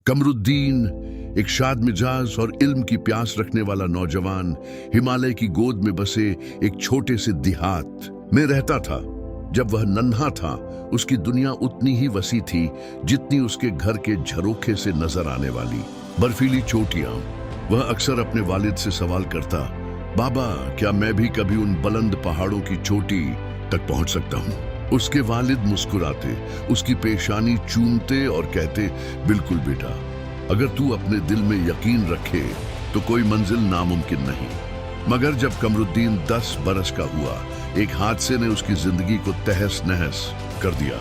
कमरुद्दीन, एक शाद मिजाज और इल्म की प्यास रखने वाला नौजवान, हिमालय की गोद में बसे एक छोटे से देहात में रहता था। जब वह नन्हा था, उसकी दुनिया उतनी ही वसी थी जितनी उसके घर के झरोखे से नजर आने वाली बर्फीली चोटियां। वह अक्सर अपने वालिद से सवाल करता, बाबा, क्या मैं भी कभी उन बुलंद पहाड़ों की चोटी तक पहुंच सकता हूं? उसके वालिद मुस्कुराते, उसकी पेशानी चूमते और कहते, बिल्कुल बेटा, अगर तू अपने दिल में यकीन रखे तो कोई मंजिल नामुमकिन नहीं। मगर जब कमरुद्दीन 10 बरस का हुआ, एक हादसे ने उसकी जिंदगी को तहस नहस कर दिया।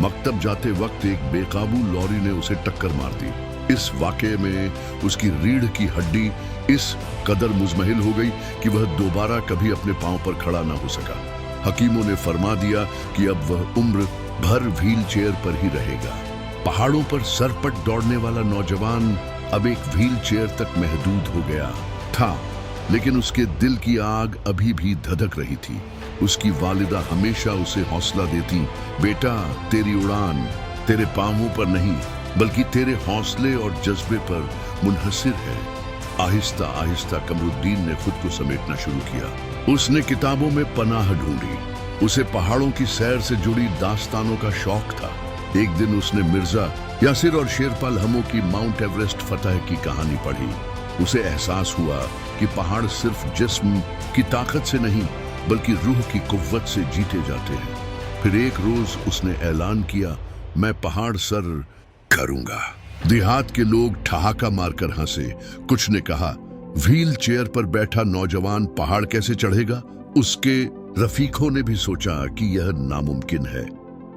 मकतब जाते वक्त एक बेकाबू लॉरी ने उसे टक्कर मार दी। इस वाकये में उसकी रीढ़ की हड्डी इस कदर मुजमहिल हो गई कि वह दोबारा कभी अपने पांव पर खड़ा ना हो सका। हकीमों ने फरमा दिया कि अब वह उम्र भर व्हील चेयर पर ही रहेगा। पहाड़ों पर सरपट दौड़ने वाला नौजवान अब एक व्हील चेयर तक महदूद हो गया था, लेकिन उसके दिल की आग अभी भी धधक रही थी। उसकी वालिदा हमेशा उसे हौसला देती, बेटा, तेरी उड़ान तेरे पांवों पर नहीं बल्कि तेरे हौसले और जज्बे पर मुनहसिर है। आहिस्ता आहिस्ता कमरुद्दीन ने खुद को समेटना शुरू किया। उसने किताबों में पनाह ढूंढी। उसे पहाड़ों की सैर से जुड़ी दास्तानों का शौक था। एक दिन उसने मिर्जा यासिर और शेरपा लहमों की माउंट एवरेस्ट फतह की कहानी पढ़ी। उसे एहसास हुआ कि पहाड़ सिर्फ जिस्म की ताकत से नहीं बल्कि रूह की कुव्वत से जीते जाते हैं। फिर एक रोज उसने ऐलान किया, मैं पहाड़ सर करूंगा। देहात के लोग ठहाका मारकर हंसे। कुछ ने कहा, व्हील चेयर पर बैठा नौजवान पहाड़ कैसे चढ़ेगा? उसके रफीकों ने भी सोचा कि यह नामुमकिन है,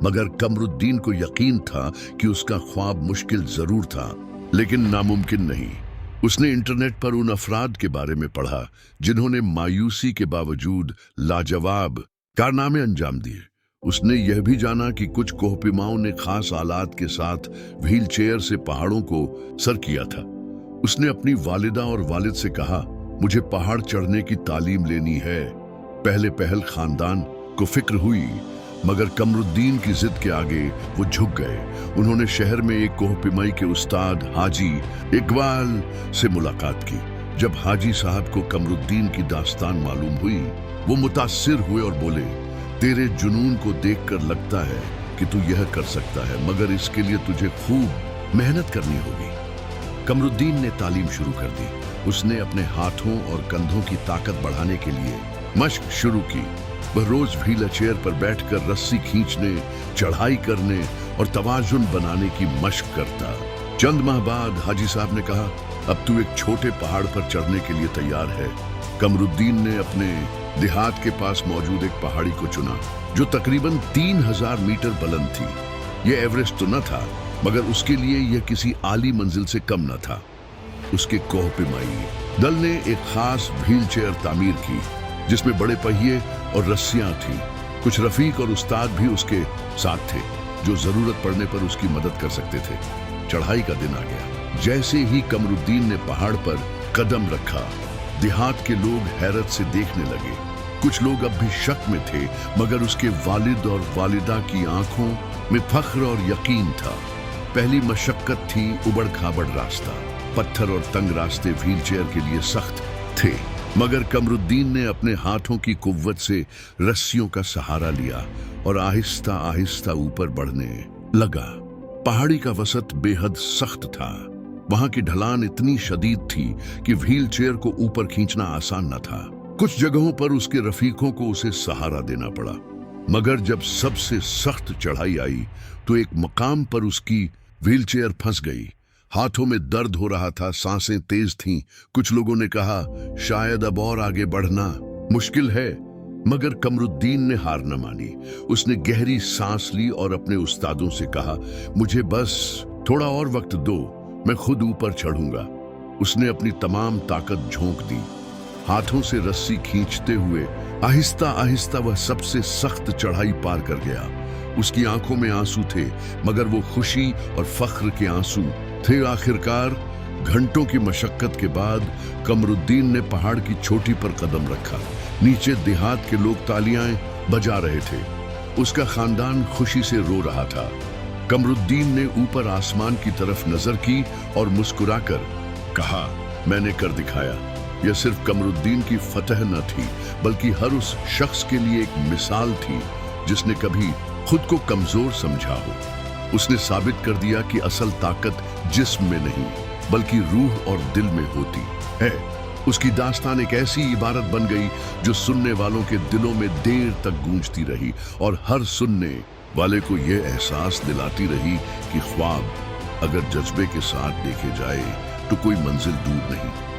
मगर कमरुद्दीन को यकीन था कि उसका ख्वाब मुश्किल जरूर था लेकिन नामुमकिन नहीं। उसने इंटरनेट पर उन अफराद के बारे में पढ़ा जिन्होंने मायूसी के बावजूद लाजवाब कारनामे अंजाम दिए। उसने यह भी जाना कि कुछ कोहपिमाओं ने खास आलात के साथ व्हील चेयर से पहाड़ों को सर किया था। उसने अपनी वालिदा और वालिद से कहा, मुझे पहाड़ चढ़ने की तालीम लेनी है। पहले पहल खानदान को फिक्र हुई, मगर कमरुद्दीन की जिद के आगे वो झुक गए। उन्होंने शहर में एक कोहपिमाई के उस्ताद हाजी इकबाल से मुलाकात की। जब हाजी साहब को कमरुद्दीन की दास्तान मालूम हुई, वो मुतासिर हुए और बोले, तेरे जुनून को देखकर लगता है कि तू यह कर सकता है, मगर इसके लिए तुझे खूब मेहनत करनी होगी। कमरुद्दीन ने तालीम शुरू कर दी। उसने अपने हाथों और कंधों की ताकत बढ़ाने के लिए मशक शुरू की। वह रोज व्हील चेयर पर बैठकर रस्सी खींचने, चढ़ाई करने और तवाजुन बनाने की मशक करता। चंद माह बाद हाजी साहब ने कहा, अब तू एक छोटे पहाड़ पर चढ़ने के लिए तैयार है। कमरुद्दीन ने अपने देहात के पास मौजूद एक पहाड़ी को चुना जो तकरीबन 3000 मीटर बुलंद थी। यह एवरेस्ट तो न था, मगर उसके लिए यह किसी आली मंजिल से कम न था। उसके कोहपिमाई दल ने एक खास व्हील चेयर तामीर की जिसमें बड़े पहिए और रस्सियां थी। कुछ रफीक और उस्ताद भी उसके साथ थे जो जरूरत पड़ने पर उसकी मदद कर सकते थे। चढ़ाई का दिन आ गया। जैसे ही कमरुद्दीन ने पहाड़ पर कदम रखा, देहात के लोग हैरत से देखने लगे। कुछ लोग अब भी शक में थे, मगर उसके वालिद और वालिदा की आंखों में फख्र और यकीन था। पहली मशक्कत थी उबड़ खाबड़ रास्ता। पत्थर और तंग रास्ते व्हील चेयर के लिए सख्त थे, मगर कमरुद्दीन ने अपने हाथों की कुव्वत से रस्सियों का सहारा लिया और आहिस्ता आहिस्ता ऊपर बढ़ने लगा। पहाड़ी का वसत बेहद सख्त था। वहां की ढलान इतनी शदीद थी कि व्हील चेयर को ऊपर खींचना आसान न था। कुछ जगहों पर उसके रफीकों को उसे सहारा देना पड़ा, मगर जब सबसे सख्त चढ़ाई आई तो एक मकाम पर उसकी व्हील चेयर फंस गई। हाथों में दर्द हो रहा था, सांसें तेज थीं। कुछ लोगों ने कहा, शायद अब और आगे बढ़ना मुश्किल है, मगर कमरुद्दीन ने हार न मानी। उसने गहरी सांस ली और अपने उस्तादों से कहा, मुझे बस थोड़ा और वक्त दो, मैं खुद ऊपर चढ़ूंगा। उसने अपनी तमाम ताकत झोंक दी। हाथों से रस्सी खींचते हुए आहिस्ता आहिस्ता वह सबसे सख्त चढ़ाई पार कर गया। उसकी आंखों में आंसू थे, मगर वो खुशी और फख्र के आंसू थे। आखिरकार घंटों की मशक्कत के बाद कमरुद्दीन ने पहाड़ की चोटी पर कदम रखा। नीचे देहात के लोग तालियां बजा रहे थे। उसका खानदान खुशी से रो रहा था। कमरुद्दीन ने ऊपर आसमान की तरफ नजर की और मुस्कुराकर कहा, मैंने कर दिखाया। यह सिर्फ कमरुद्दीन की फतह न थी, बल्कि हर उस शख्स के लिए एक मिसाल थी जिसने कभी खुद को कमजोर समझा हो। उसने साबित कर दिया कि असल ताकत जिस्म में नहीं, बल्कि रूह और दिल में होती है। उसकी दास्तान एक ऐसी इबारत बन गई जो सुनने वालों के दिलों में देर तक गूंजती रही और हर सुनने वाले को यह एहसास दिलाती रही कि ख्वाब अगर जज्बे के साथ देखे जाए तो कोई मंजिल दूर नहीं।